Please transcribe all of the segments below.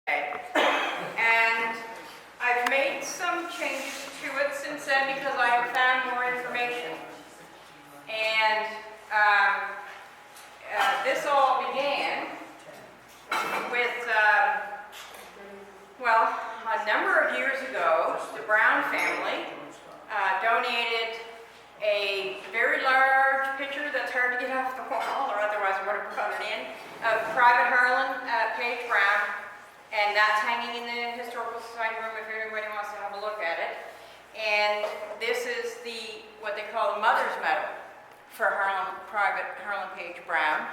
And I've made some changes to it since then because I have found more information. And this all began with, well, a number of years ago, the Brown family donated a very large picture that's hard to get off the wall, or otherwise I would have put it in, of Private Harlan Page Brown, and that's hanging in the Historical Society room if anybody wants to have a look at it. And this is what they call the Mother's Medal for Private Harlan Page Brown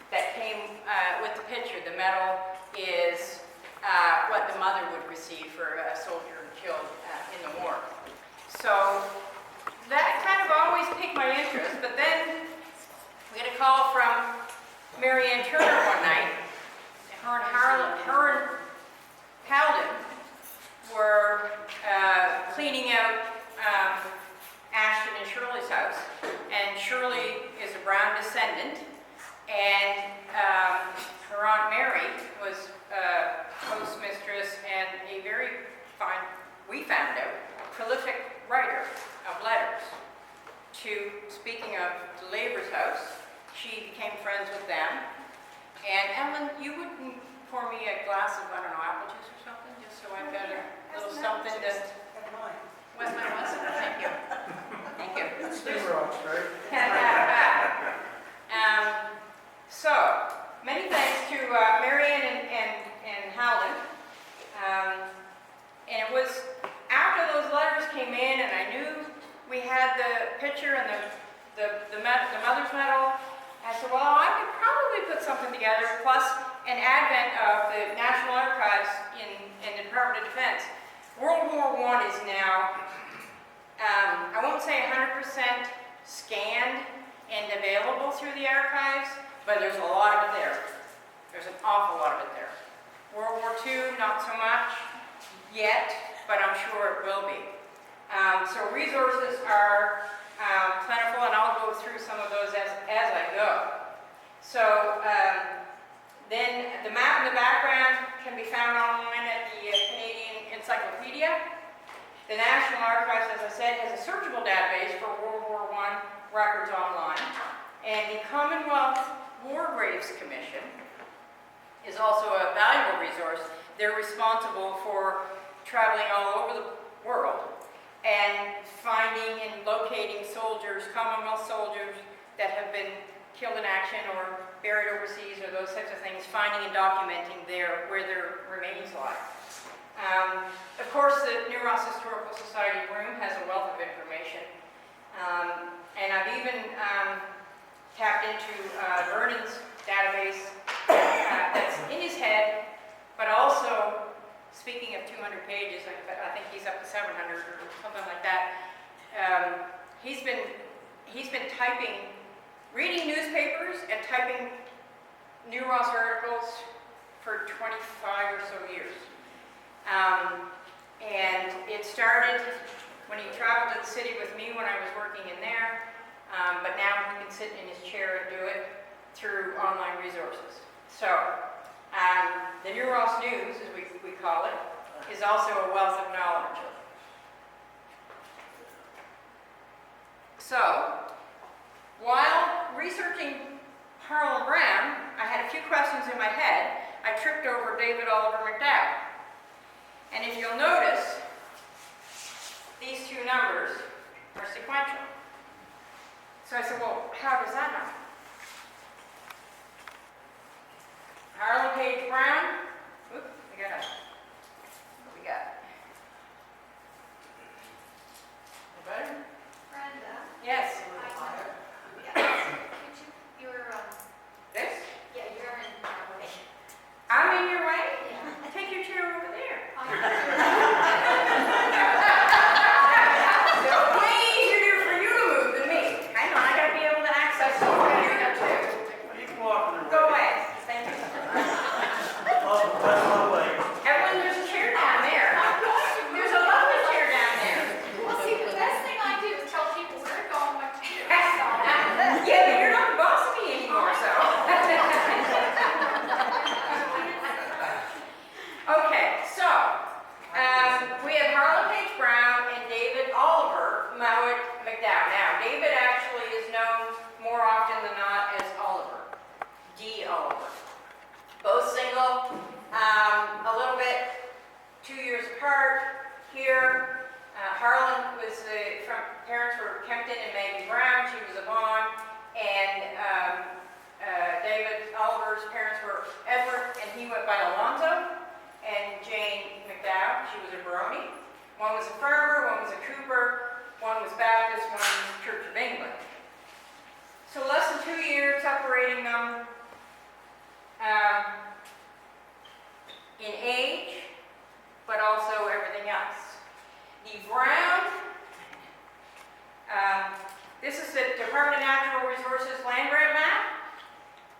that came with the picture. The medal is what the mother would receive for a soldier killed in the war. So that kind of always piqued my interest, but then we got a call from Mary Ann Turner one night. Her and Howden were cleaning out Ashton and Shirley's house, and Shirley is a Brown descendant, and her Aunt Mary was postmistress and a very fine, we found out, prolific writer of letters. Speaking of the Labor's house, she became friends with them. And Ellen, you wouldn't pour me a glass of, I don't know, apple juice or something, just so I've got a little something to... What's my what's it? Thank you. Thank you. That's never on straight. So, many thanks to Marianne and Howland. And it was after those letters came in and I knew we had the picture and the Mother's Medal, I said, well, I could probably put something together, plus an advent of the National Archives in the Department of Defense. World War I is now, I won't say 100% scanned and available through the archives, but there's a lot of it there. There's an awful lot of it there. World War II, not so much yet, but I'm sure it will be. So resources are plentiful, and I'll go through some of those as I go. So then the map in the background can be found online at the Canadian Encyclopedia. The National Archives, as I said, has a searchable database for World War I records online. And the Commonwealth War Graves Commission is also a valuable resource. They're responsible for traveling all over the world and finding and locating soldiers, Commonwealth soldiers that have been killed in action or buried overseas or those types of things, finding and documenting where their remains lie. Of course, the New Ross Historical Society room has a wealth of information. And I've even tapped into Vernon's database that's in his head, but also, speaking of 200 pages, I think he's up to 700 or something like that. He's been typing, reading newspapers and typing New Ross articles for 25 or so years. And it started when he traveled to the city with me when I was working in there, but now he can sit in his chair and do it through online resources. So, the New Ross News, as we call it, is also a wealth of knowledge. So, while researching Harlan Brown, I had a few questions in my head. I tripped over David Oliver McDowell. And if you'll notice, these two numbers are sequential. So I said, well, how does that happen? Harlan Page Brown. Oops, what we got? Better? Brenda? Yes. This? Yeah, you're in our way. I'm in your way? Yeah. Take your chair over there. Way easier for you to move than me. Hang on, I gotta be able to access the computer too. You can walk through. Go away. Thank you. Oh, that's my way. Evelyn, there's a chair down there. There's a lovely chair down there. Well, see, the best thing I do is tell people where to go and what to Department of Natural Resources land grant map.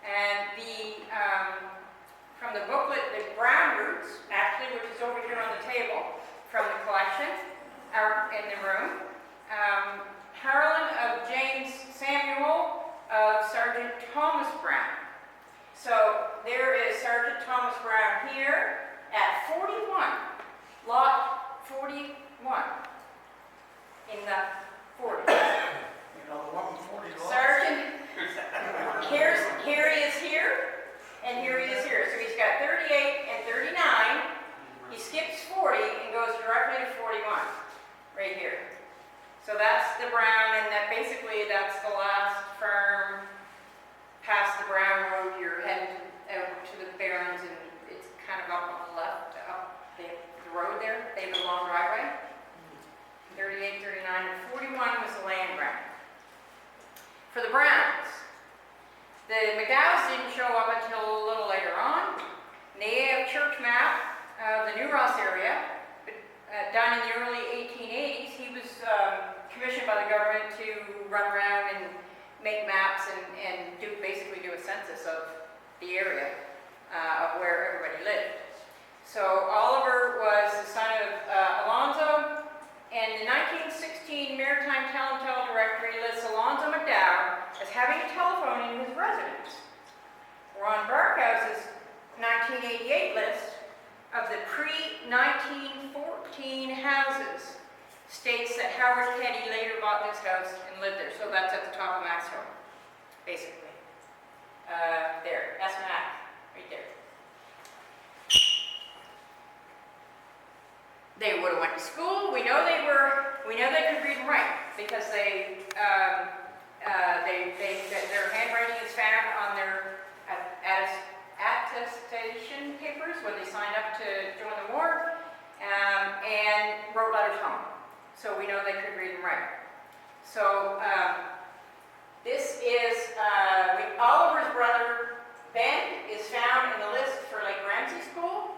And from the booklet, the brown roots, actually, which is over here on the table, from the collection, are in the room. Harlan of James Samuel of Sergeant Thomas Brown. So there is Sergeant Thomas Brown here at 41, lot 41 in the 40. You know, the one with 40 lots. Sergeant, here he is here, and here he is here. So he's got 38 and 39. He skips 40 and goes directly to 41, right here. So that's the Brown, and that basically that's the last farm past the Brown Road. You're heading out to the Barrens, and it's kind of up on the left, up the road there. They have a long driveway. 38, 39, and 41 was the land grant. For the Browns, the McDowells didn't show up until a little later on. They have church map of the New Ross area, done in the early 1880s. He was commissioned by the government to run around and make maps and basically do a census of the area of where everybody lived. So Oliver was the son of Alonzo, and the 1916 Maritime Tell Directory lists Alonzo McDowell as having a telephone in his residence. Ron Barkhouse's 1988 list of the pre-1914 houses states that Howard Keddy later bought this house and lived there. So that's at the top of Max Hill, basically. There, that's Mac, right there. They would have went to school. We know they could read and write because their handwriting is found on their attestation papers when they signed up to join the war, and wrote letters home. So we know they could read and write. So this is Oliver's brother Ben is found in the list for Lake Ramsey School.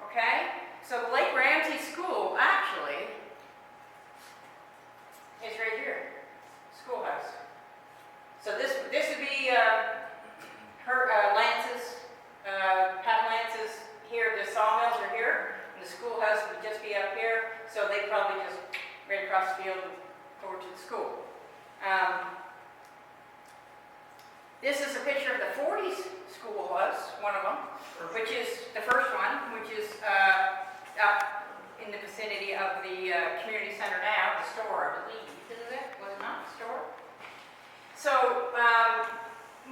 Okay, so the Lake Ramsey School actually is right here, schoolhouse. So this would be Lance's, Pat Lance's here. The sawmills are here, and the schoolhouse would just be up here. So they probably just right across the field over to the school. This is a picture of the 40s schoolhouse, one of them, which is the first one, which is up in the vicinity of the community center now, the store, I believe. Is it? Was it not the store? So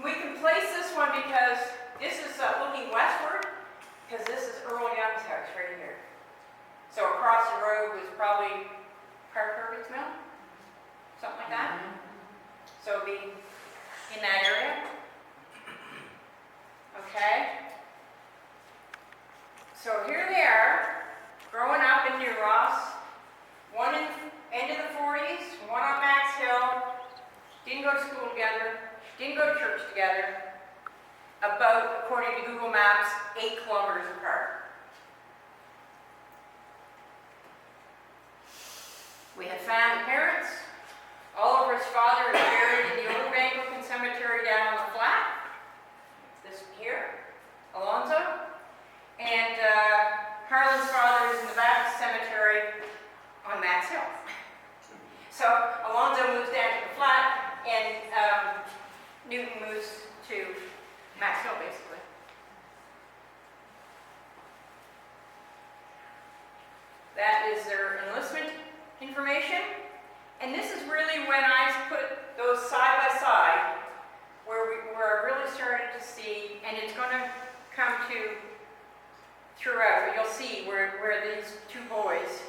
we can place this one because this is looking westward, because this is Earl Young's house right here. So across the road was probably Harker's Mill, something like that. So it'd be in that area. Okay. So here they are, growing up in New Ross, one in end of the 40s, one on Max Hill, didn't go to school together, didn't go to church together, about, according to Google Maps, 8 kilometers apart. We had found the parents. Oliver's father is buried in the old Anglican cemetery down on the flat. This here, Alonzo. And Harlan's father is in the Baptist cemetery on Max Hill. So Alonzo moves down to the flat, and Newton moves to Max Hill, basically. That is their enlistment information. And this is really when I put those side by side, where I really started to see, and it's going to come to throughout. You'll see where these two boys,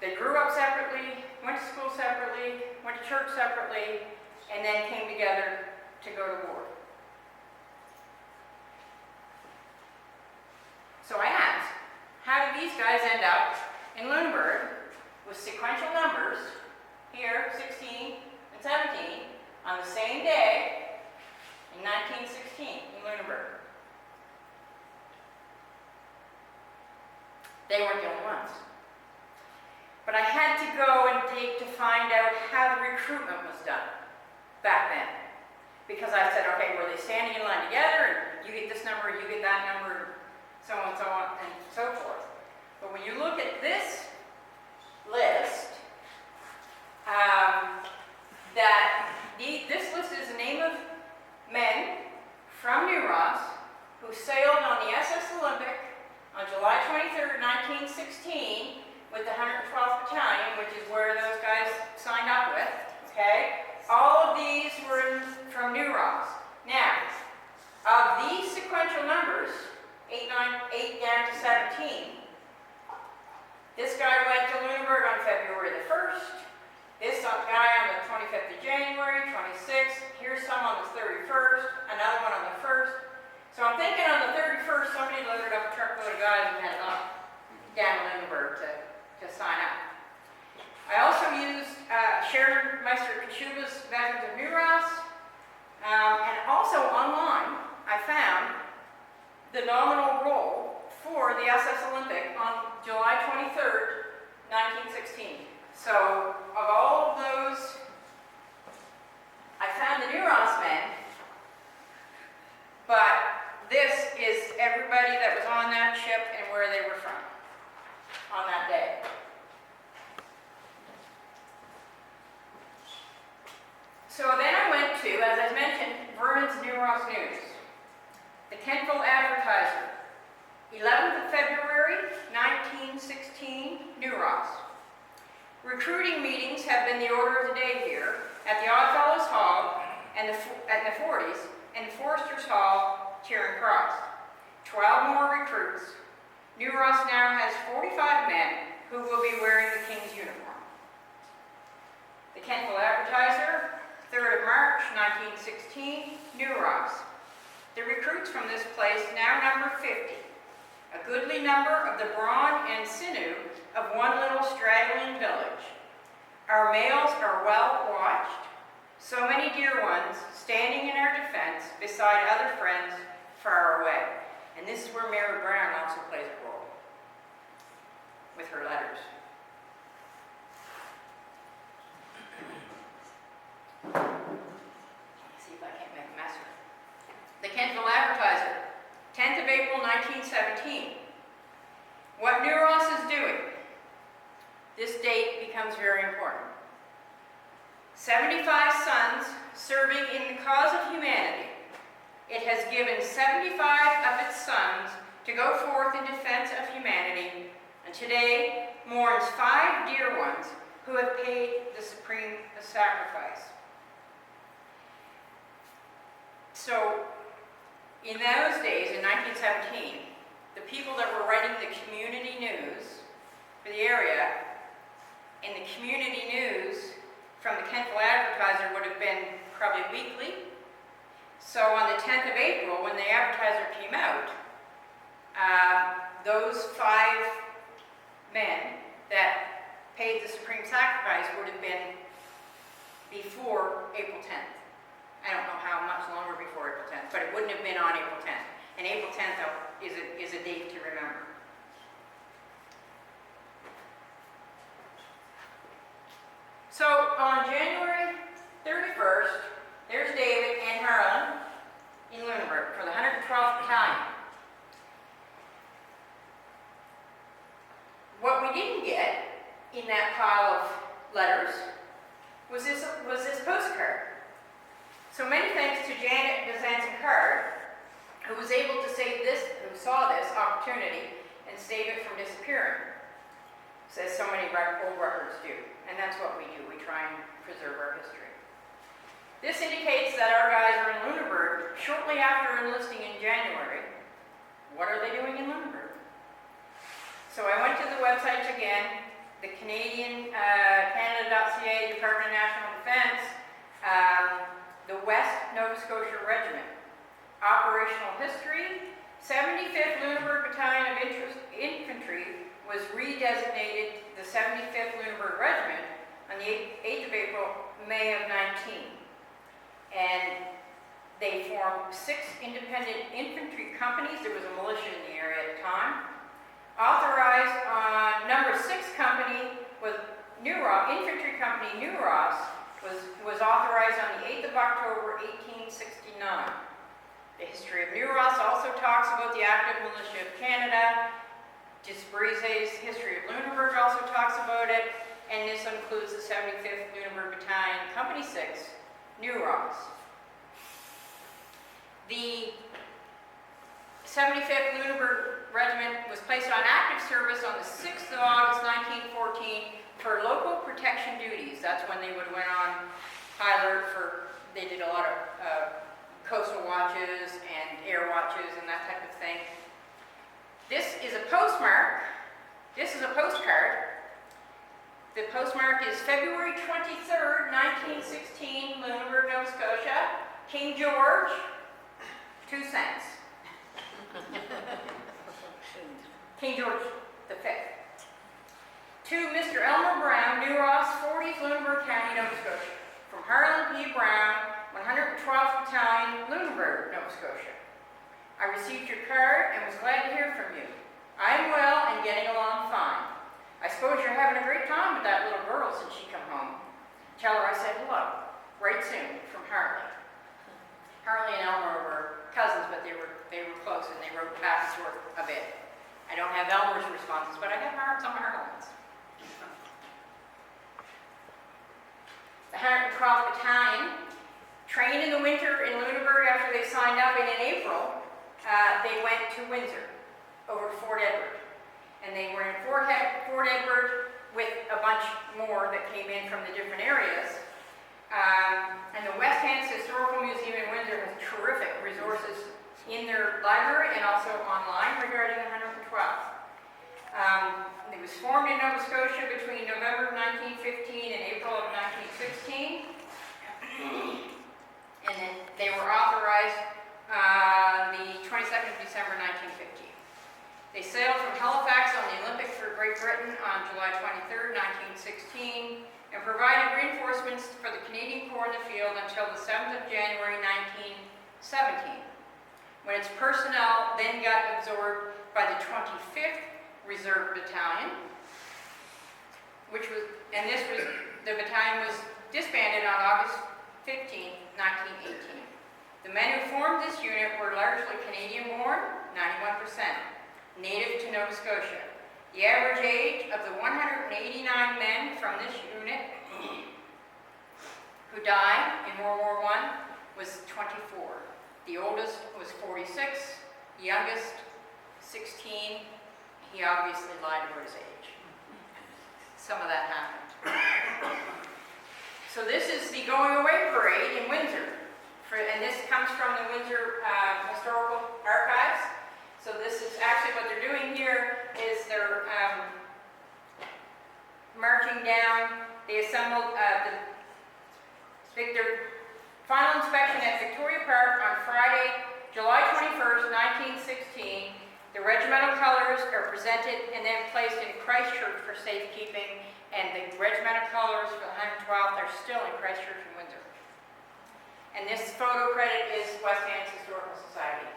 they grew up separately, went to school separately, went to church separately, and then came together to go to war. So I asked, how did these guys end up in Lunenburg with sequential numbers, here, 16 and 17, on the same day in 1916 in Lunenburg? They weren't the only ones. But I had to go and dig to find out how the recruitment was done. back then. Because I said, okay, were they standing in line together, and you get this number, you get that number, so on and so forth. But when you look at this list, this list is the name of men from New Ross who sailed on the SS Olympic on July 23rd, 1916 with the 112th Battalion, which is where those guys signed up with, okay? All of these were from New Ross. Now, of these sequential numbers, 8 down to 17, this guy went to Lunenburg on February the 1st, this guy on the 25th of January, 26th, here's some on the 31st, another one on the 1st. So I'm thinking on the 31st, somebody loaded up a truckload of guys and headed off down to Lunenburg to sign up. I also used Sharon Meister-Kashuba's Veterans of New Ross, and also online, I found the nominal roll for the SS Olympic on July 23rd, 1916. So, of all of those, I found the New Ross men, but this is everybody that was on that ship and where they were from on that day. So then I went to, as I mentioned, Vernon's New Ross News, the Kentville Advertiser, 11th of February, 1916, New Ross. Recruiting meetings have been the order of the day here at the Oddfellows Hall and at the 40s and Foresters Hall, Charing Cross. 12 more recruits. New Ross now has 45 men who will be wearing the King's uniform. The Kentville Advertiser, 3rd of March, 1916, New Ross. The recruits from this place now number 50, a goodly number of the brawn and sinew of one little straggling village. Our males are well watched, so many dear ones standing in our defense beside other friends far away. And this is where Mary Brown also plays a role with her letters. See if I can't make a mess of it. The Kentville Advertiser, 10th of April, 1917. What New Ross is doing. This date becomes very important. 75 sons serving in the cause of humanity. It has given 75 of its sons to go forth in defense of humanity, and today mourns 5 dear ones who have paid the supreme sacrifice. So, in those days, in 1917, the people that were writing the community news for the area, and the community news from the Kentville Advertiser would have been probably weekly. So on the 10th of April, when the Advertiser came out, those 5 men that paid the supreme sacrifice would have been before April 10th. I don't know how much longer before April 10th, but it wouldn't have been on April 10th. And April 10th is a date to remember. So on January 31st, there's David and Harlan in Lunenburg for the 112th Battalion. What we didn't get in that pile of letters was this postcard. So many thanks to Janet Bezanson-Card, who was able to save this, who saw this opportunity and save it from disappearing, as so many old records do. And that's what we do. We try and preserve our history. This indicates that our guys are in Lunenburg shortly after enlisting in January. What are they doing in Lunenburg? So I went to the websites again, the Canadian, Canada.ca, Department of National Defense, the West Nova Scotia Regiment. Operational history, 75th Lunenburg Battalion of Infantry was redesignated the 75th Lunenburg Regiment on the 8th of April, May of 19. And they formed 6 independent infantry companies. There was a militia in the area at the time. Authorized on number 6 company was New Ross, Infantry Company New Ross, was authorized on the 8th of October, 1869. The history of New Ross also talks about the active militia of Canada. Disbrise's history of Lunenburg also talks about it, and this includes the 75th Lunenburg Battalion, Company 6, New Ross. The 75th Lunenburg Regiment was placed on active service on the 6th of August 1914 for local protection duties. That's when they would have went on high alert for, they did a lot of coastal watches and air watches and that type of thing. This is a postmark. This is a postcard. The postmark is February 23rd, 1916, Lunenburg, Nova Scotia. King George, 2 cents. King George V. To Mr. Elmer Brown, New Ross, 40th Lunenburg County, Nova Scotia. From Harlan P. Brown, 112th Battalion, Lunenburg, Nova Scotia. I received your card and was glad to hear from you. I am well and getting along fine. I suppose you're having a great time with that little girl since she come home. Tell her I said hello. Right soon, from Harley. Harley and Elmer were cousins, but they were close, and they wrote back and forth a bit. I don't have Elmer's responses, but I have some of Harlan's. The 112th Battalion trained in the winter in Lunenburg after they signed up, and in April, they went to Windsor over Fort Edward. And they were in Fort Edward with a bunch more that came in from the different areas. And the West Hants Historical Museum in Windsor has terrific resources in their library and also online regarding the 112th. It was formed in Nova Scotia between November of 1915 and April of 1916. And then they were authorized the 22nd of December 1915. They sailed from Halifax on the Olympic for Great Britain on July 23rd, 1916, and provided reinforcements for the Canadian Corps in the field until the 7th of January 1917, when its personnel then got absorbed by the 25th Reserve Battalion, the battalion was disbanded on August 15, 1918. The men who formed this unit were largely Canadian-born, 91%, native to Nova Scotia. The average age of the 189 men from this unit who died in World War I was 24. The oldest was 46, the youngest 16. He obviously lied about his age. Some of that happened. So this is the going away parade in Windsor. And this comes from the Windsor Historical Archives. So this is actually what they're doing here is they're marching down. They assembled their final inspection at Victoria Park on Friday, July 21st, 1916. The regimental colors are presented and then placed in Christchurch for safekeeping, and the regimental colors for the 112th are still in Christchurch and Windsor. And this photo credit is West Hants Historical Society.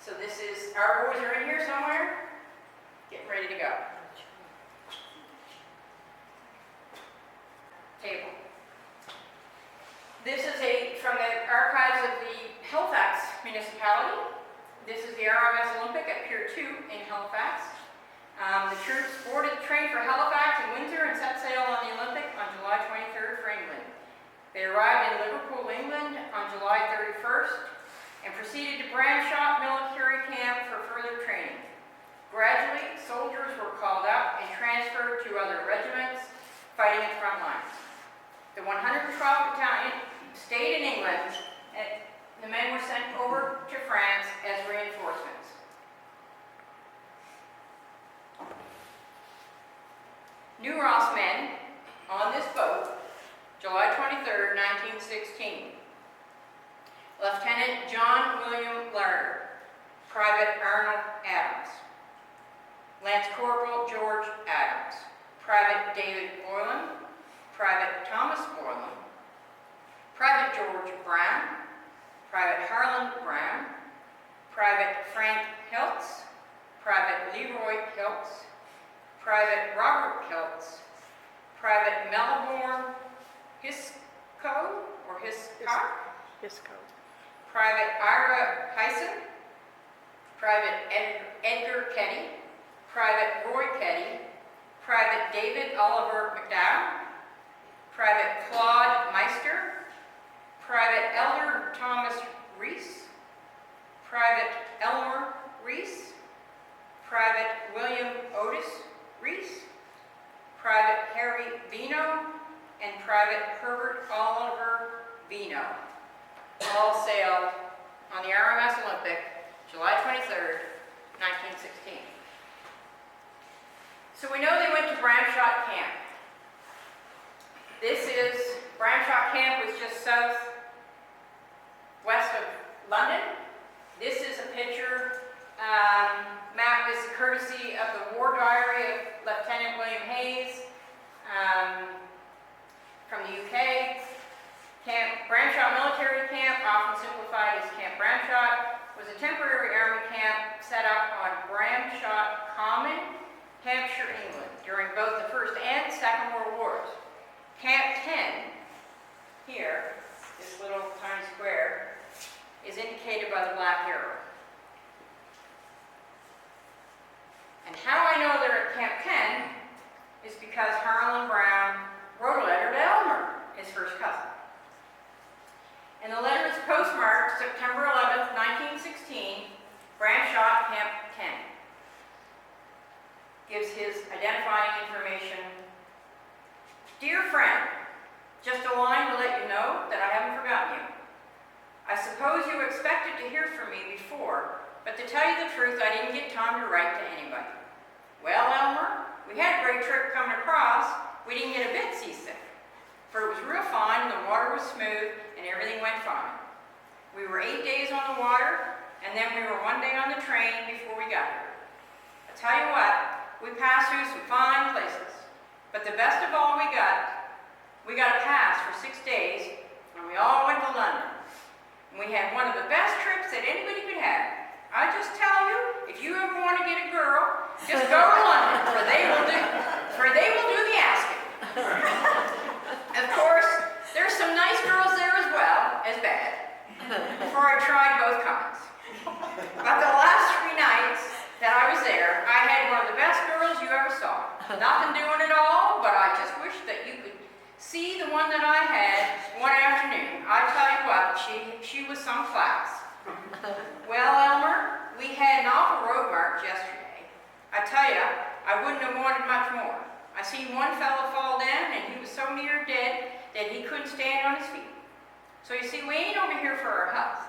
So this is, our boys are in here somewhere, getting ready to go. Table. This is from the archives of the Halifax municipality. This is the RMS Olympic at Pier 2 in Halifax. The troops boarded the train for Halifax and Windsor and set sail on the Olympic on July 23rd for England. They arrived in Liverpool, England on July 31st and proceeded to Branshot Military Camp for further training. Gradually, soldiers were called up and transferred to other regiments fighting at front lines. The 112th Battalion stayed in England, and the men were sent over to France as reinforcements. New Ross men on this boat, July 23rd, 1916. Lieutenant John William Larder, Private Arnold Adams, Lance Corporal George Adams, Private David Boylan, Private Thomas Boylan, Private George Brown, Private Harlan Brown, Private Frank Hiltz, Private Leroy Hiltz, Private Robert Hiltz, Private Melbourne or Hiscock, Hisco. Private Ira Hyson, Private Edgar Kenny, Private Roy Kenny, Private David Oliver McDowell, Private Claude Meister, Private Elder Thomas Reese, Private Elmer Reese, Private William Otis Reese, Private Harry Vino, and Private Herbert Oliver Vino. All sailed on the RMS Olympic, July 23rd, 1916. So we know they went to Bramshot Camp. Bramshot Camp was just southwest of London. This is a picture, map is courtesy of the War Diary of Lieutenant William Hayes from the UK. Camp Bramshot Military Camp, often simplified as Camp Bramshot, was a temporary army camp set up on Bramshot Common, Hampshire, England, during both the First and Second World Wars. Camp 10, here, this little tiny square, is indicated by the black arrow. And how I know they're at Camp 10 is because Harlan Brown wrote a letter to Elmer, his first cousin. And the letter is postmarked September 11th, 1916, Bramshot Camp 10. Gives his identifying information. Dear friend, just a line to let you know that I haven't forgotten you. I suppose you expected to hear from me before, but to tell you the truth, I didn't get time to write to anybody. Well, Elmer, we had a great trip coming across. We didn't get a bit seasick, for it was real fine, the water was smooth, and everything went fine. We were 8 days on the water, and then we were 1 day on the train before we got here. I tell you what, we passed through some fine places, but the best of all we got a pass for 6 days, and we all went to London. And we had one of the best trips that anybody could have. I just tell you, if you ever want to get a girl, just go to London, for they will do the asking. Of course, there's some nice girls there as well as bad, for I tried both kinds. But the last 3 nights that I was there, I had one of the best girls you ever saw. Nothing doing at all, but I just wish that you could see the one that I had one afternoon. I tell you what, she was some class. Well, Elmer, we had an awful road march yesterday. I tell you, I wouldn't have wanted much more. I seen one fella fall down, and he was so near dead that he couldn't stand on his feet. So you see, we ain't over here for our health.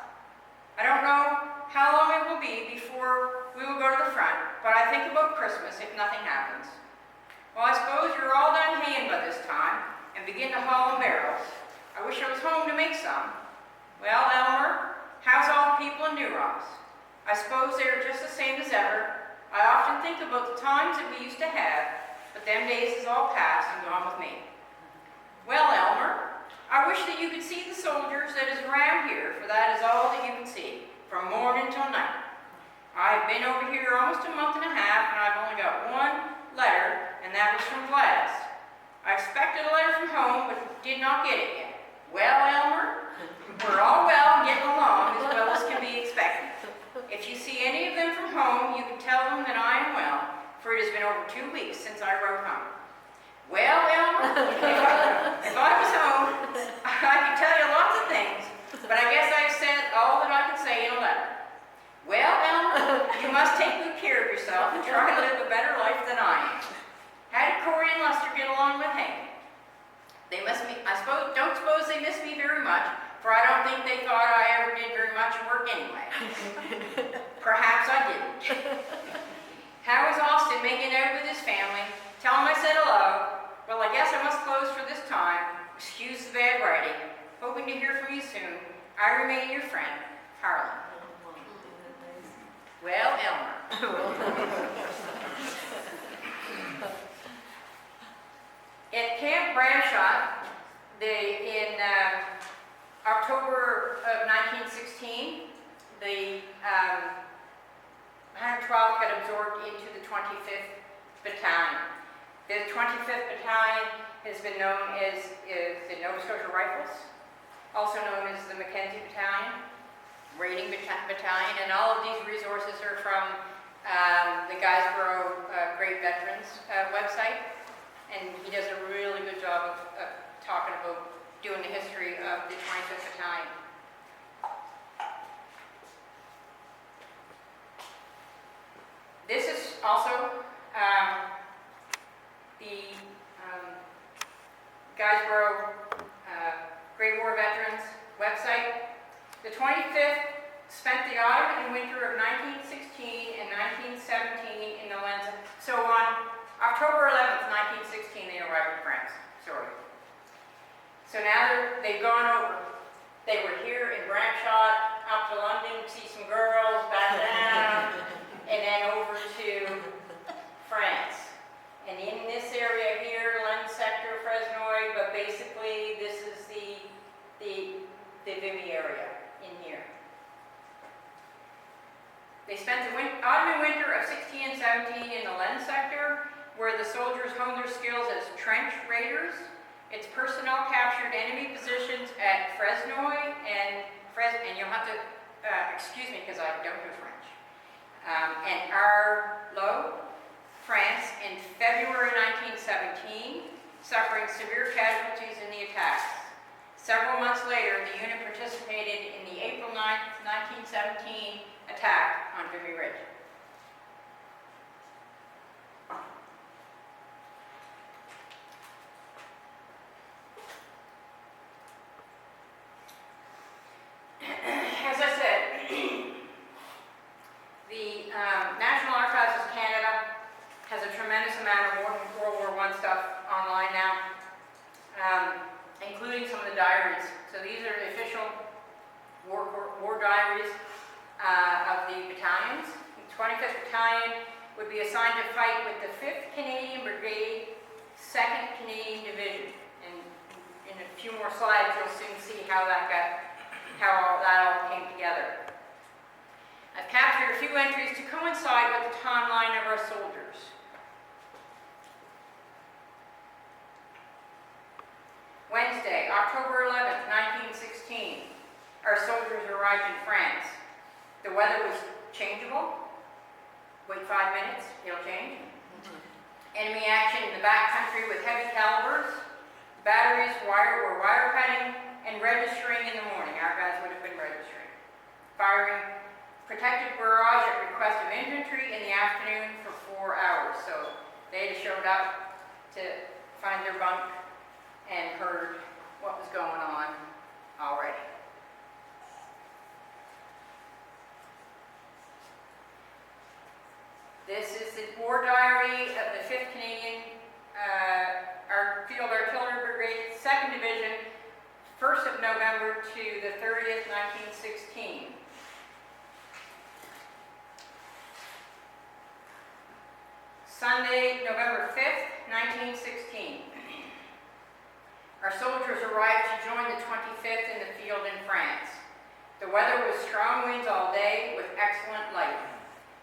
I don't know how long it will be before we will go to the front, but I think about Christmas if nothing happens. Well, I suppose you're all done haying by this time and begin to haul in barrels. I wish I was home to make some. Well, Elmer, how's all the people in New Ross? I suppose they're just the same as ever. I often think about the times that we used to have, but them days is all past and gone with me. Well, Elmer, I wish that you could see the soldiers that is around here, for that is all that you can see, from morning till night. I've been over here almost a month and a half, and I've only got one letter, and that was from Gladys. I expected a letter from home, but did not get it yet. Well, Elmer, we're all well and getting along as well as can be expected. If you see any of them from home, you can tell them that I am well, for it has been over 2 weeks since I wrote home. Well, Elmer, if I was home, I could tell you lots of things, but I guess I've said all that I could say in a letter. Well, Elmer, you must take good care of yourself and try to live a better life than I am. How did Corey and Lester get along with Hank? They don't suppose they miss me very much, for I don't think they thought I ever did very much work anyway. Perhaps I didn't. How is Austin making out with his family? Tell him I said hello. Well, I guess I must close for this time. Excuse the bad writing. Hoping to hear from you soon. I remain your friend, Harlan. Well, Elmer. At Camp Bramshot, in October of 1916, the 112th got absorbed into the 25th Battalion. The 25th Battalion has been known as the Nova Scotia Rifles, also known as the Mackenzie Battalion, Raiding Battalion, and all of these resources are from the Guysborough Great Veterans website, and he does a really good job of talking about doing the history of the 25th Battalion. This is also the Guysborough Great War Veterans website. The 25th spent the autumn and winter of 1916 and 1917 in the lens. So on October 11th, 1916, they arrived in France. Sorry. So now they've gone over. They were here in Bramshot, up to London, see some girls, back down, and then over to France. And in this area here, Lens sector, Fresnoy, but basically this is the Vimy area in here. They spent the autumn and winter of 16 and 17 in the Lens sector, where the soldiers honed their skills as trench raiders. Its personnel captured enemy positions at Fresnoy and you'll have to excuse me because I don't know French. And Arleux, France, in February 1917, suffering severe casualties in the attacks. Several months later, the unit participated in the April 9th, 1917 attack on Vimy Ridge. As I said, the National Archives of Canada has a tremendous amount of World War I stuff online now, including some of the diaries. So these are the official war diaries of the battalions. The 25th Battalion would be assigned to fight with the 5th Canadian Brigade, 2nd Canadian Division. And in a few more slides, you'll soon see how that all came together. I've captured a few entries to coincide with the timeline of our soldiers. Wednesday, October 11th, 1916, our soldiers arrived in France. The weather was changeable. Wait 5 minutes, it'll change. Enemy action in the backcountry with heavy calibers. Batteries were wire cutting and registering in the morning. Our guys would have been registering. Firing protected barrage at request of infantry in the afternoon for 4 hours. So they had showed up to find their bunk and heard what was going on already. This is the war diary of the 5th Canadian our Field Artillery Brigade, 2nd Division, 1st of November to the 30th, 1916. Sunday, November 5th, 1916. Our soldiers arrived to join the 25th in the field in France. The weather was strong winds all day with excellent light.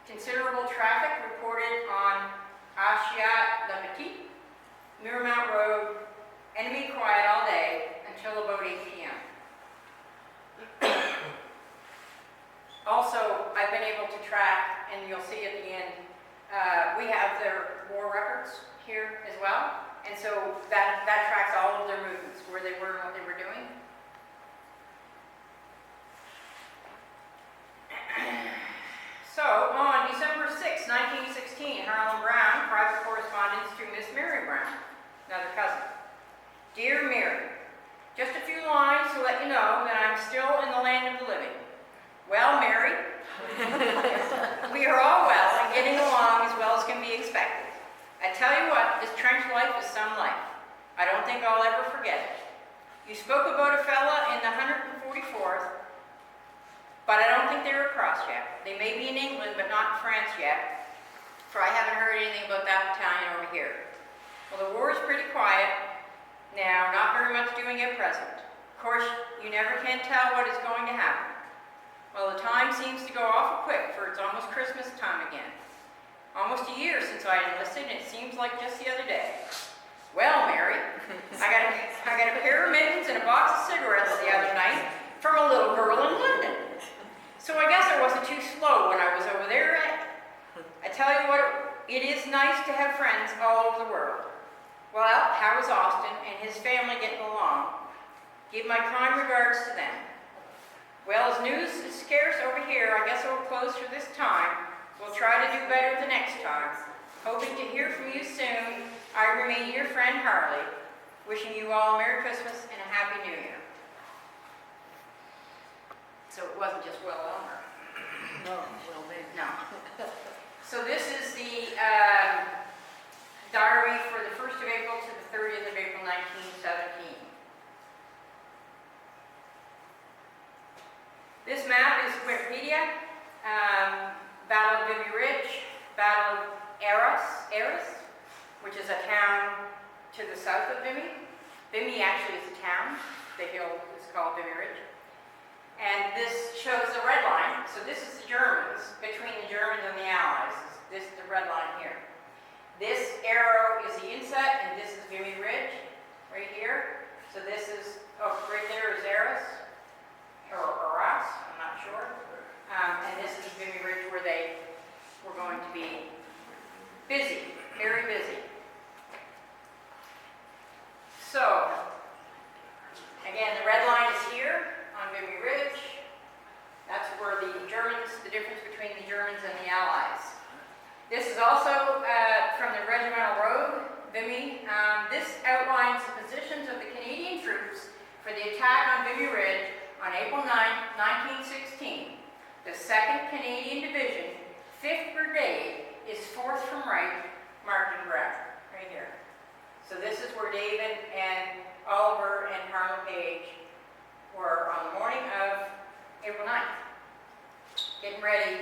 Considerable traffic reported on Achiat-le-Petit, Miremont Road. Enemy quiet all day until about 8 p.m. Also, I've been able to track, and you'll see at the end, we have their war records here as well. And so that tracks all of their movements, where they were and what they were doing. So on December 6, 1916, Harlan Brown, private correspondence to Miss Mary Brown, another cousin. Dear Mary, just a few lines to let you know that I'm still in the land of the living. Well, Mary, we are all well and getting along as well as can be expected. I tell you what, this trench life is some life. I don't think I'll ever forget it. You spoke about a fella in the 144th, but I don't think they're across yet. They may be in England, but not in France yet, for I haven't heard anything about that battalion over here. Well, the war is pretty quiet now, not very much doing at present. Of course, you never can tell what is going to happen. Well, the time seems to go awful quick, for it's almost Christmas time again. Almost a year since I enlisted, and it seems like just the other day. Well, Mary, I got a pair of mittens and a box of cigarettes the other night from a little girl in London. So I guess I wasn't too slow when I was over there. I tell you what, it is nice to have friends all over the world. Well, how is Austin and his family getting along? Give my kind regards to them. Well, as news is scarce over here, I guess I will close for this time. We'll try to do better the next time. Hoping to hear from you soon. I remain your friend Harley. Wishing you all a Merry Christmas and a Happy New Year. So it wasn't just well on her. No, well, maybe. No. So this is the diary for the 1st of April to the 30th of April 1917. This map is Wikipedia. Battle of Vimy Ridge, Battle of Arras, which is a town to the south of Vimy. Vimy actually is a town. The hill is called Vimy Ridge. And this shows the red line. So this is the Germans, between the Germans and the Allies. This is the red line here. This arrow is the inset, and this is Vimy Ridge, right here. So this is, oh, right there is Arras, or Arras, I'm not sure. And this is Vimy Ridge where they were going to be busy, very busy. So, again, the red line is here on Vimy Ridge. That's where the Germans, the difference between the Germans and the Allies. This is also from the Regimental Road, Vimy. This outlines the positions of the Canadian troops for the attack on Vimy Ridge on April 9, 1916. The 2nd Canadian Division, 5th Brigade, is 4th from right, marked in brown, right here. So this is where David and Oliver and Harlan Page were on the morning of April 9th, getting ready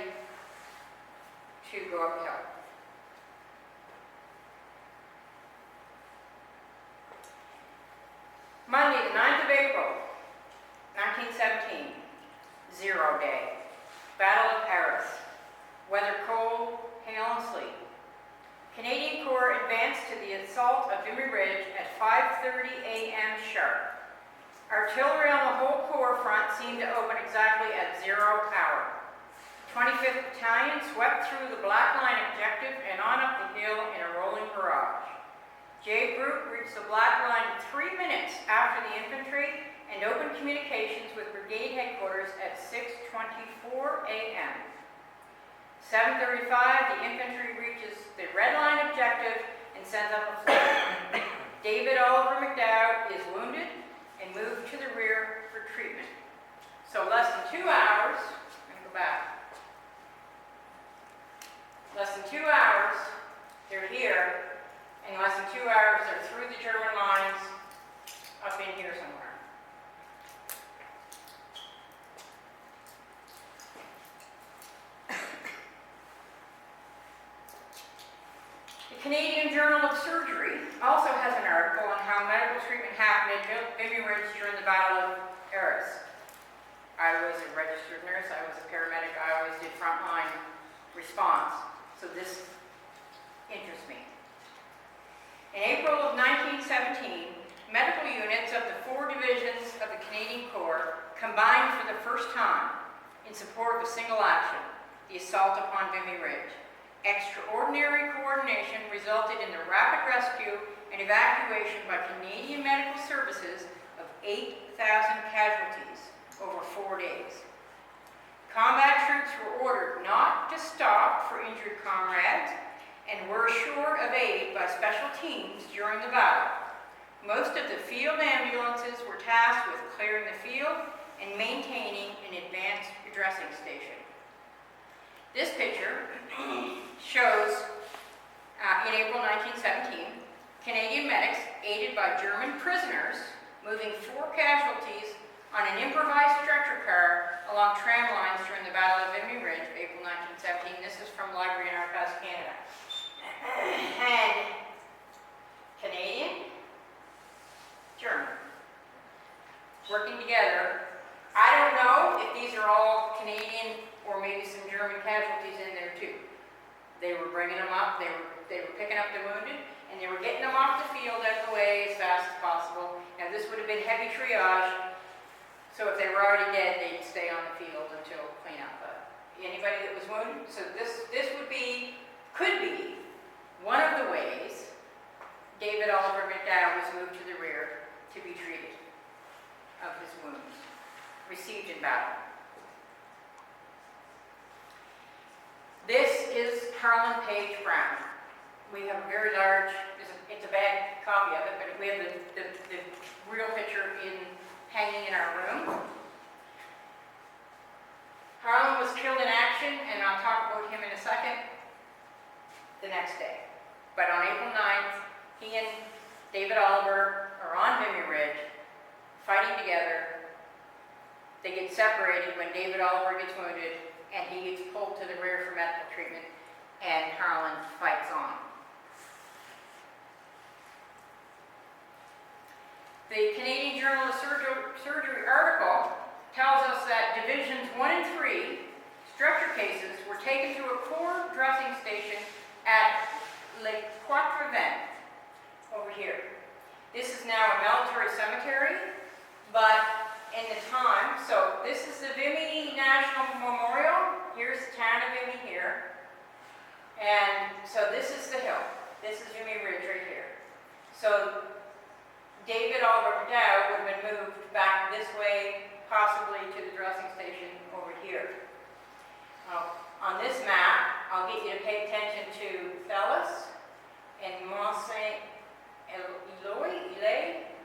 to go uphill. Monday, the 9th of April, 1917, 0 day. Battle of Arras. Weather cold, hail and sleet. Canadian Corps advanced to the assault of Vimy Ridge at 5:30 a.m. sharp. Artillery on the whole Corps front seemed to open exactly at 0 hour. 25th Battalion swept through the Black Line objective and on up the hill in a rolling barrage. J Group reached the Black Line 3 minutes after the infantry and opened communications with brigade headquarters at 6:24 a.m. 7:35, the infantry reaches the Red Line objective and sends up a flag. David Oliver McDowell is wounded and moved to the rear for treatment. So less than 2 hours, I'm going to go back. Less than 2 hours, they're here, and less than 2 hours, they're through the German lines up in here somewhere. The Canadian Journal of Surgery also has an article on how medical treatment happened at Vimy Ridge during the Battle of Arras. I was a registered nurse, I was a paramedic, I always did frontline response, so this interests me. In April of 1917, medical units of the 4 divisions of the Canadian Corps combined for the first time in support of a single action, the assault upon Vimy Ridge. Extraordinary coordination resulted in the rapid rescue and evacuation by Canadian Medical Services of 8,000 casualties over 4 days. Combat troops were ordered not to stop for injured comrades and were assured of aid by special teams during the battle. Most of the field ambulances were tasked with clearing the field and maintaining an advanced dressing station. This picture shows, in April 1917, Canadian medics, aided by German prisoners, moving 4 casualties on an improvised stretcher car along tram lines during the Battle of Vimy Ridge, April 1917. This is from Library and Archives Canada. And Canadian, German, working together. I don't know if these are all Canadian or maybe some German casualties in there too. They were bringing them up, they were picking up the wounded, and they were getting them off the field out heavy triage. So if they were already dead, they'd stay on the field until cleanup. But anybody that was wounded, so this could be one of the ways David Oliver McDowell was moved to the rear to be treated of his wounds received in battle. This is Harlan Page Brown. We have a very large, it's a bad copy of it, but we have the real picture hanging in our room. Harlan was killed in action, and I'll talk about him in a second, the next day. But on April 9th, he and David Oliver are on Vimy Ridge, fighting together. They get separated when David Oliver gets wounded, and he gets pulled to the rear for medical treatment, and Harlan fights on. The Canadian Journal of Surgery article tells us that Divisions 1 and 3 structure cases were taken to a core dressing station at Les Quatre Vents, over here. This is now a military cemetery, but in the time, so this is the Vimy National Memorial. Here's the town of Vimy here. And so this is the hill. This is Vimy Ridge right here. So David Oliver McDowell would have been moved back this way, possibly to the dressing station over here. On this map, I'll get you to pay attention to Fellis and Mont Saint Eloy,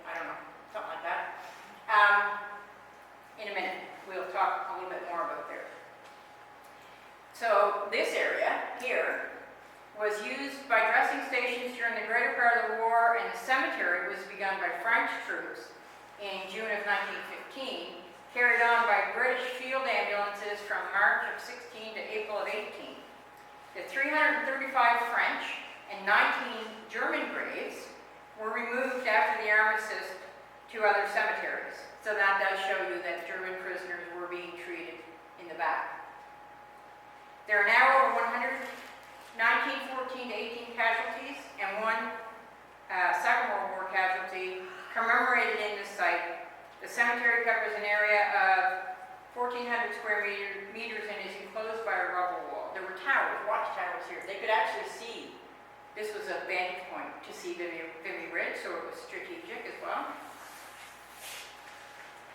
I don't know, something like that. In a minute, we'll talk a little bit more about there. So this area here was used by dressing stations during the greater part of the war, and the cemetery was begun by French troops in June of 1915, carried on by British field ambulances from March of 16 to April of 18. The 335 French and 19 German graves were removed after the armistice to other cemeteries. So that does show you that German prisoners were being treated in the back. There are now over 100 1914 to 18 casualties and one Second World War casualty commemorated in this site. The cemetery covers an area of 1,400 square meters and is enclosed by a rubble wall. There were towers, watchtowers here. They could actually see. This was a vantage point to see Vimy Ridge, so it was strategic as well.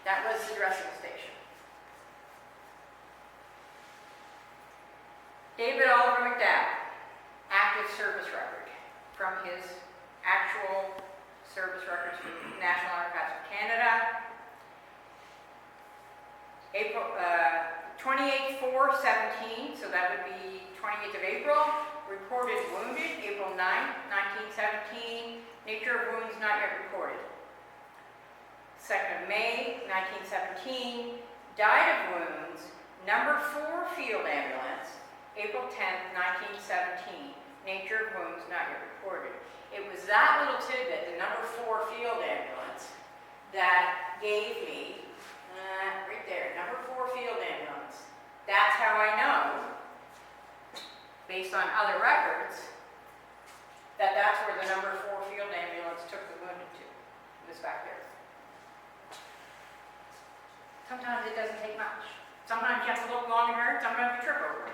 That was the dressing station. David Oliver McDowell, active service record from his actual service records from the National Archives of Canada. April 28/4/17, so that would be 28th of April. Reported wounded, April 9, 1917. Nature of wounds not yet reported. 2nd of May, 1917. Died of wounds, number 4 field ambulance, April 10th, 1917. Nature of wounds not yet reported. It was that little tidbit, the number 4 field ambulance, that gave me, right there, number 4 field ambulance. That's how I know, based on other records, that that's where the number 4 field ambulance took the wounded to. It was back there. Sometimes it doesn't take much. Sometimes you have to look long and hard, sometimes you trip over it.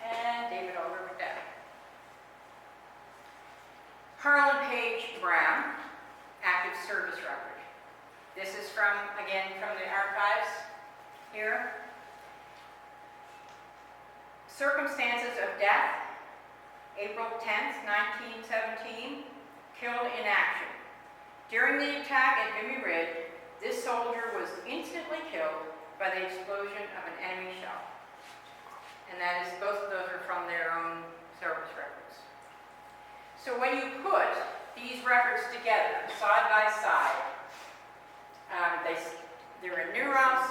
And David Oliver McDowell. Harlan Page Brown, active service record. This is from, again, from the archives here. Circumstances of death, April 10th, 1917, killed in action. During the attack at Vimy Ridge, this soldier was instantly killed by the explosion of an enemy shell. And that is, both of those are from their own service records. So when you put these records together, side by side, they're in New Ross,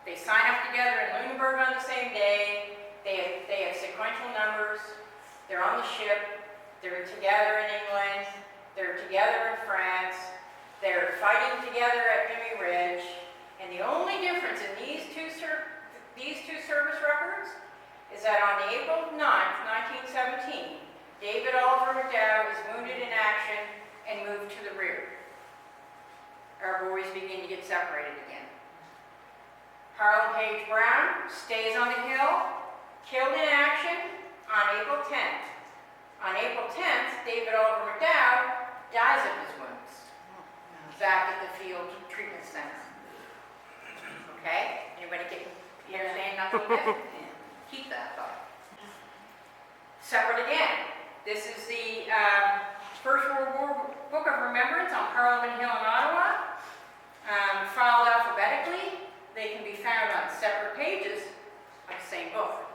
they sign up together in Lunenburg on the same day, they have sequential numbers, they're on the ship, they're together in England, they're together in France, they're fighting together at Vimy Ridge, and the only difference in these two service records is that on April 9th, 1917, David Oliver McDowell was wounded in action and moved to the rear. our boys begin to get separated again. Harlan Page Brown stays on the hill, killed in action on April 10th. On April 10th, David Oliver McDowd dies of his wounds back at the Field Treatment Center. Okay? Anybody you understand nothing yet? Keep that thought. Separate again. This is the First World War Book of Remembrance on Parliament Hill in Ottawa. Filed alphabetically. They can be found on separate pages of the same book.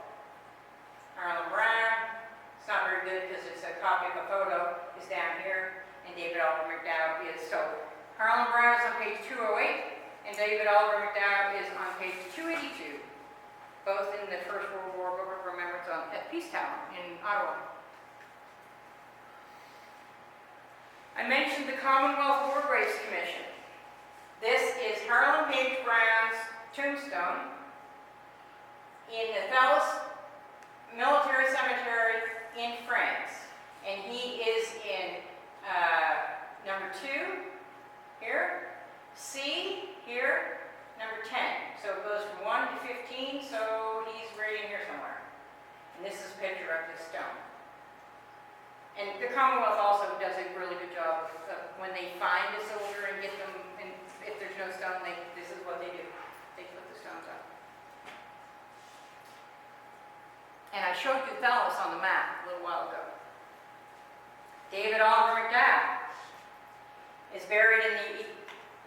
Harlan Brown, it's not very good because it's a copy of a photo, is down here, and David Oliver McDowd is. So Harlan Brown is on page 208, and David Oliver McDowd is on page 282, both in the First World War Book of Remembrance at Peacetown in Ottawa. I mentioned the Commonwealth War Graves Commission. This is Harlan Page Brown's tombstone in the Thales Military Cemetery in France. And he is in number 2 here, C here, number 10. So it goes from 1 to 15, so he's right in here somewhere. And this is a picture of this stone. And the Commonwealth also does a really good job of when they find a soldier and get them, and if there's no stone, this is what they do. They put the stones up. And I showed you Thales on the map a little while ago. David Oliver McDowd is buried in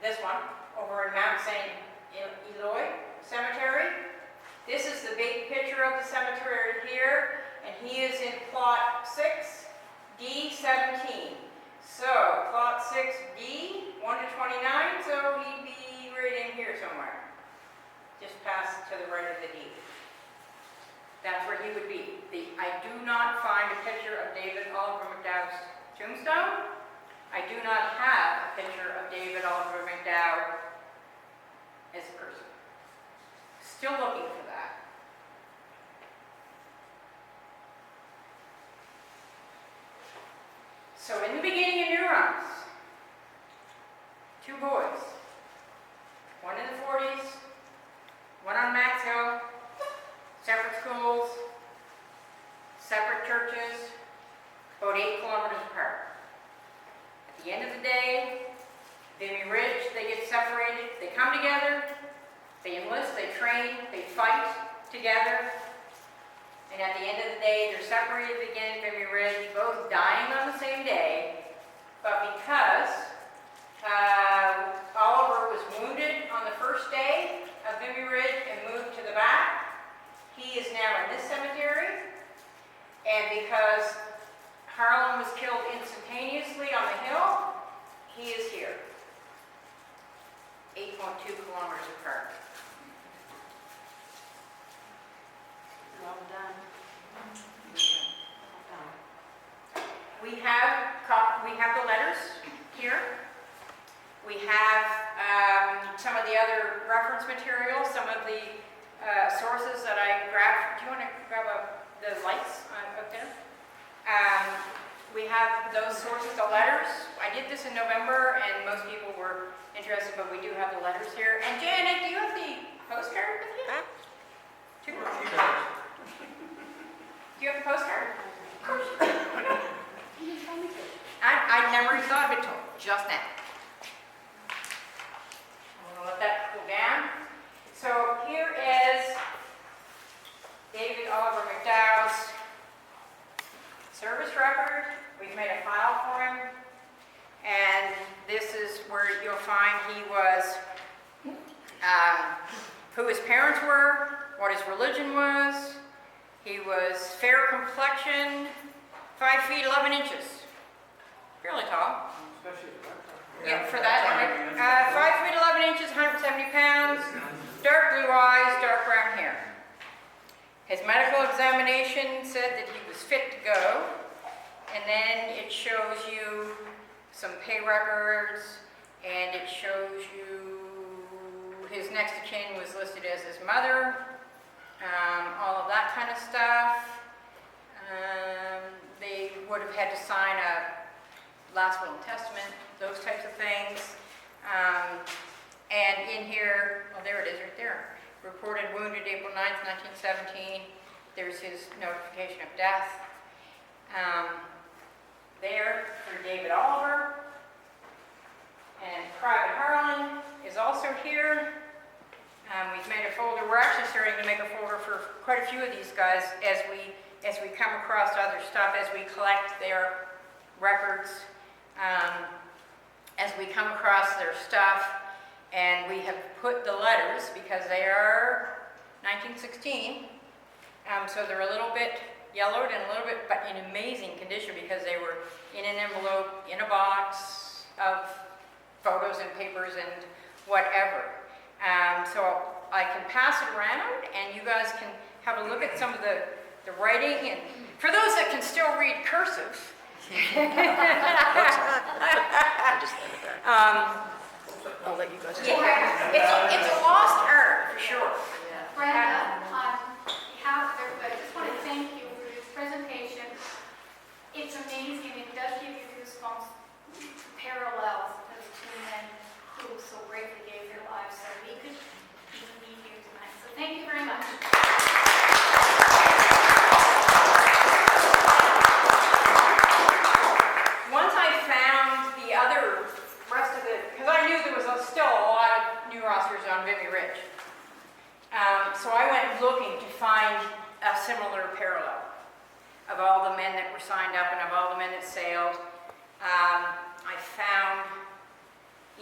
this one, over in Mount St. Eloi Cemetery. This is the big picture of the cemetery here, and he is in plot 6D17. So, plot 6D, 1 to 29, so he'd be right in here somewhere. Just past to the right of the D. That's where he would be. I do not find a picture of David Oliver McDowd's tombstone. I do not have a picture of David Oliver McDowd as a person. Still looking for that. So in the beginning of neurons, 2 boys, one in the 40s, one on Max Hill, separate schools, separate churches, about 8 kilometers apart. At the end of the day, Vimy Ridge, they get separated, they come together, they enlist, they train, they fight together, and at the end of the day, they're separated again at Vimy Ridge, both dying on the same day, but because Oliver was wounded on the first day of Vimy Ridge and moved to the back, he is now in this cemetery, and because Harlan was killed instantaneously on the hill, he is here, 8.2 kilometers apart. Well done. We have the letters here. We have some of the other reference materials, some of the sources that I grabbed. Do you want to grab the lights up there? We have those sources, the letters. I did this in November, and most people were interested, but we do have the letters here. And Janet, do you have the postcard with you? Do you have the postcard? Of course you do. You didn't tell me to. I never thought of it till just now. I'm going to let that cool down. So here is David Oliver McDowd's service record. We've made a file for him. And this is where you'll find he was, who his parents were, what his religion was. He was fair complexion, 5 feet 11 inches. Fairly tall. Yeah, for that. 5 feet 11 inches, 170 pounds, dark blue eyes, dark brown hair. His medical examination said that he was fit to go. And then it shows you some pay records, and it shows you his next of kin was listed as his mother, all of that kind of stuff. They would have had to sign a last will and testament, those types of things. And in here, well, there it is right there. Reported wounded April 9th, 1917. There's his notification of death. There for David Oliver. And Private Harlan is also here. We've made a folder. We're actually starting to make a folder for quite a few of these guys as we come across other stuff, as we collect their records, as we come across their stuff. And we have put the letters, because they are 1916, so they're a little bit yellowed and a little bit, but in amazing condition, because they were in an envelope, in a box of photos and papers and whatever. So I can pass it around, and you guys can have a look at some of the writing. And for those that can still read cursive, I'll let you guys. yeah, it's a lost art for sure. Brenda, on behalf of everybody, I just want to thank you for this presentation. It's amazing. It does give you goosebumps, parallels of the two men who so bravely gave their lives so we could meet here tonight. So thank you very much. Once I found the other rest of it, because I knew there was still a lot of new rosters on Vimy Ridge. So I went looking to find a similar parallel of all the men that were signed up and of all the men that sailed. I found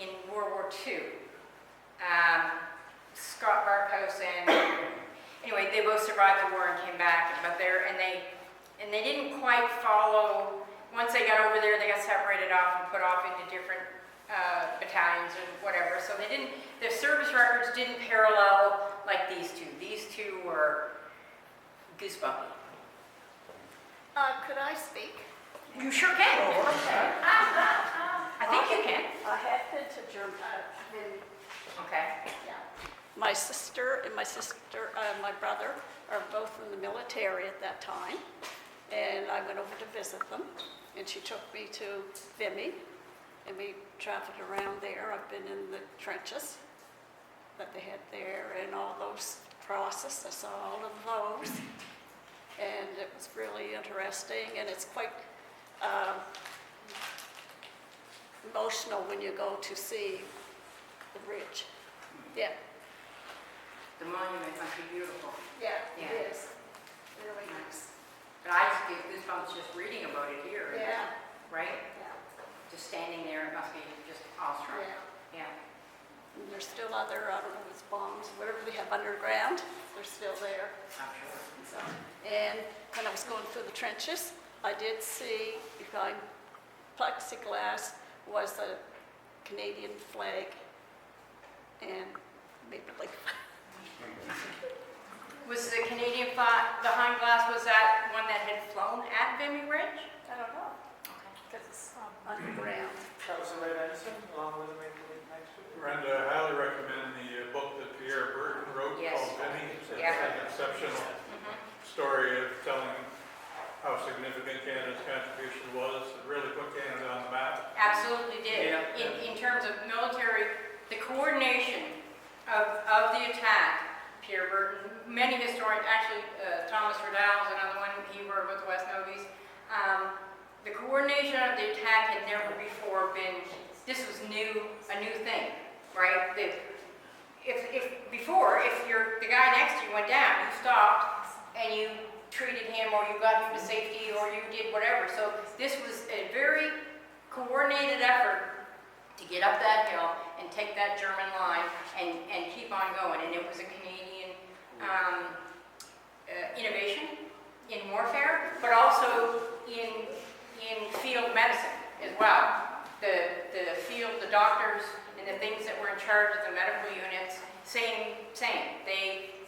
in World War II, Scott Barkhouse and, anyway, they both survived the war and came back, but they didn't quite follow. Once they got over there, they got separated off and put off into different battalions and whatever. So their service records didn't parallel like these two. These two were goosebumpy. Could I speak? You sure can. I think you can. I had been to Germany. Okay. Yeah. My sister and my brother are both in the military at that time, and I went over to visit them, and she took me to Vimy, and we traveled around there. I've been in the trenches that they had there, and all those processes. I saw all of those, and it was really interesting, and it's quite emotional when you go to see the bridge. Yeah. The monument must be beautiful. Yeah, Yeah. it is. Really nice. But I just get goosebumps just reading about it here. Yeah. Right? Yeah. Just standing there, it must be just awestruck. Yeah. Yeah. And there's still other, I don't know, it's bombs, whatever they have underground, they're still there. I'm sure. So, and when I was going through the trenches, I did see behind plexiglass was the Canadian flag and Maple Leaf. Was the Canadian flag behind glass, was that one that had flown at Vimy Ridge? I don't know, Okay. because it's underground. That was the Red Edison, along with the Maple Leaf next to it. Brenda, I highly recommend the book that Pierre Burton wrote Yes. called Vimy. It's Yeah. an exceptional story of telling how significant Canada's contribution was. It really put Canada on the map. Absolutely did. Yeah. In terms of military, the coordination of the attack, Pierre Burton, many historians, actually Thomas Riddell is another one, he wrote about the West Novies. The coordination of the attack had never before been, this was a new thing, right? If before, if the guy next to you went down, you stopped and you treated him, or you got him to safety, or you did whatever. So this was a very coordinated effort to get up that hill and take that German line and keep on going. And it was a Canadian innovation in warfare, but also in field medicine as well. The field, the doctors, and the things that were in charge of the medical units, same.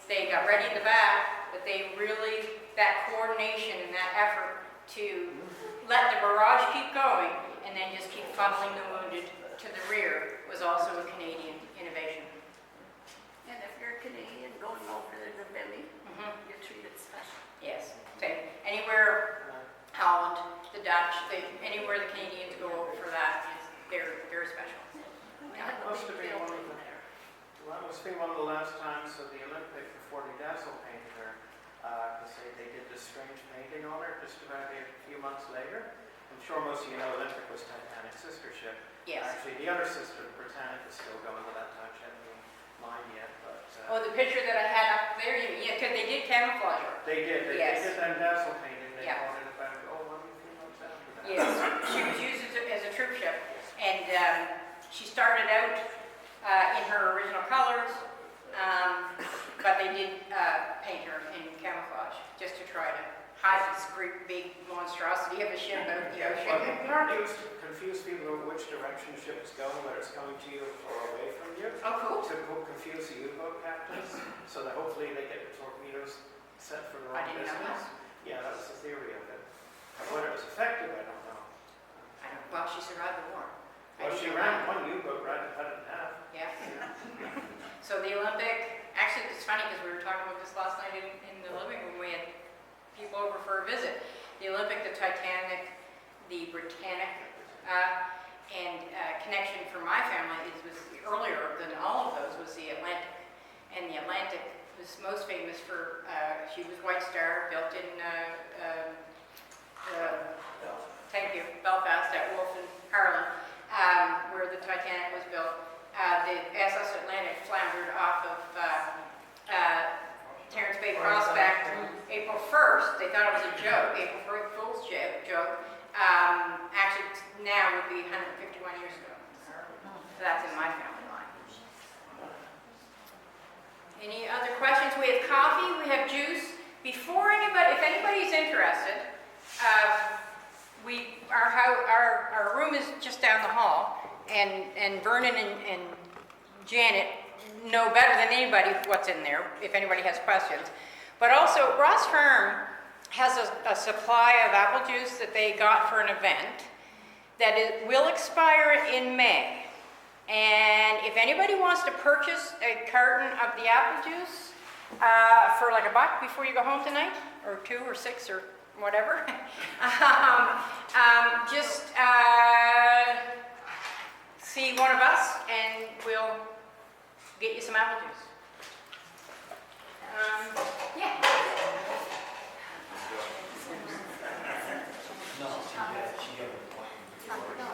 They got ready in the back, but they really, that coordination and that effort to let the barrage keep going and then just keep funneling the wounded to the rear was also a Canadian innovation. And if you're a Canadian going over to the Vimy, you're treated special. Yes, same. Anywhere, Holland, the Dutch, anywhere the Canadians go over for that, they're very special. We have a been one of the last times of the Olympic before they dazzle painted her, because they did this strange painting on her just about a few months later. I'm sure most of you know Olympic was Titanic's sister ship. Yes. Actually, the other sister, the Britannic, is still going at that time. She hasn't been mined yet, but Oh, the picture that I had up there, yeah, because they did camouflage her. they did. They Yes. did that dazzle painting. They Yeah. called it about, only a few months after that. Yes, she was used as a troop ship, and she started out in her original colors, but they did paint her in camouflage, just to try to hide this great big monstrosity of a ship out in the Well, ocean. they are used to confuse people over which direction the ship is going, whether it's coming to you or away from you. Oh, cool. To confuse the U-boat captains, so that hopefully they get the torpedoes set for the I wrong didn't know distance. Yeah, that was the theory of it. Whether it was effective, I don't know. Well, she survived the war. Well, she ran one U-boat, right, and cut it in half. Yeah. So the Olympic, actually, it's funny because we were talking about this last night in the living room. We had people over for a visit. The Olympic, the Titanic, the Britannic, and connection for my family was earlier than all of those was the Atlantic. And the Atlantic was most famous for, she was White Star, built in, thank you, Belfast at Wolf and Harlan, where the Titanic was built. The SS Atlantic floundered off of Terrence Bay Prospect April 1st. They thought it was a joke, April Fool's joke. Actually, now would be 151 years ago. So that's in my family line. Any other questions? We have coffee, we have juice. Before anybody, if anybody's interested, our room is just down the hall, and Vernon and Janet know better than anybody what's in there, if anybody has questions. But also, Ross Farm has a supply of apple juice that they got for an event that will expire in May. And if anybody wants to purchase a carton of the apple juice for like $1 before you go home tonight, or 2 or 6 or whatever, just see one of us and we'll get you some apple juice. Yeah. No, she gave a point before.